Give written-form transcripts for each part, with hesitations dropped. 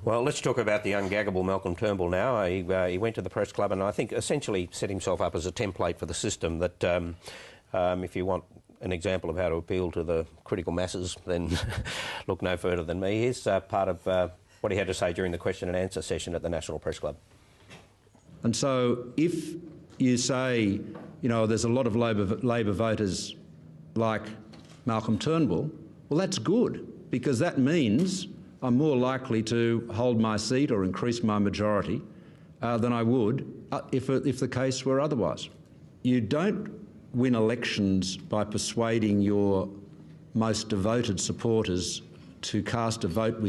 Well, let's talk about the ungaggable Malcolm Turnbull now. He went to the press club and I think essentially set himself up as a template for the system that if you want an example of how to appeal to the critical masses, then look no further than me. Here's part of what he had to say during the question and answer session at the National Press Club. And so if you say, you know, there's a lot of Labor voters like Malcolm Turnbull, well, that's good, because that means I'm more likely to hold my seat or increase my majority than I would if the case were otherwise. You don't win elections by persuading your most devoted supporters to cast a vote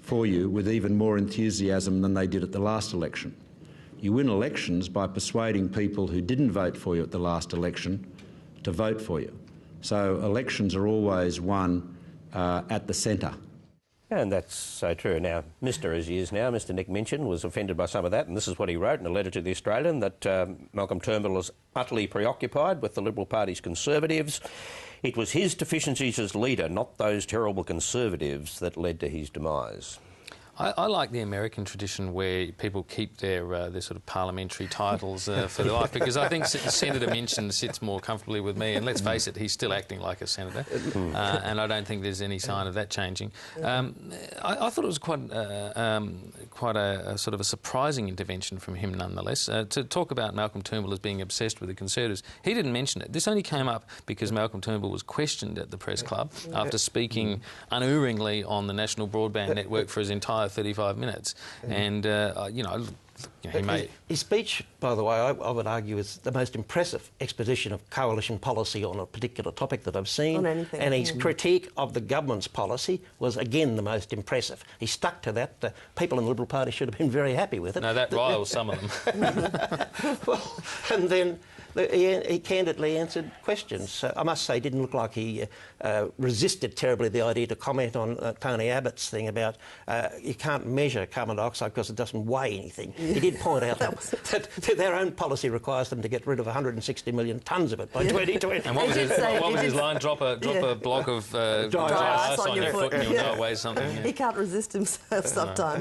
for you with even more enthusiasm than they did at the last election. You win elections by persuading people who didn't vote for you at the last election to vote for you. So elections are always won at the centre. And that's so true. Now, Mr. as he is now, Mr. Nick Minchin, was offended by some of that, and this is what he wrote in a letter to the Australian, that Malcolm Turnbull is utterly preoccupied with the Liberal Party's Conservatives. It was his deficiencies as leader, not those terrible Conservatives, that led to his demise. I like the American tradition where people keep their sort of parliamentary titles for their life, because I think Senator Minchin sits more comfortably with me, and let's face it, he's still acting like a senator, and I don't think there's any sign of that changing. I thought it was quite a sort of a surprising intervention from him nonetheless. To talk about Malcolm Turnbull as being obsessed with the Conservatives, he didn't mention it. This only came up because Malcolm Turnbull was questioned at the press club after speaking unerringly on the National Broadband Network for his entire 35 minutes, and you know, he may... His speech, by the way, I would argue is the most impressive exposition of coalition policy on a particular topic that I've seen. On anything. And his critique of the government's policy was again the most impressive. He stuck to that. The people in the Liberal Party should have been very happy with it. No, that riles some of them. Well, and then he candidly answered questions. I must say, didn't look like he resisted terribly the idea to comment on Tony Abbott's thing about you can't measure carbon dioxide because it doesn't weigh anything. He did point out that their own policy requires them to get rid of 160 million tonnes of it by 2020. And what was his line? Drop a block of dry ice on your foot and you'll know it weighs something. He can't resist himself sometimes.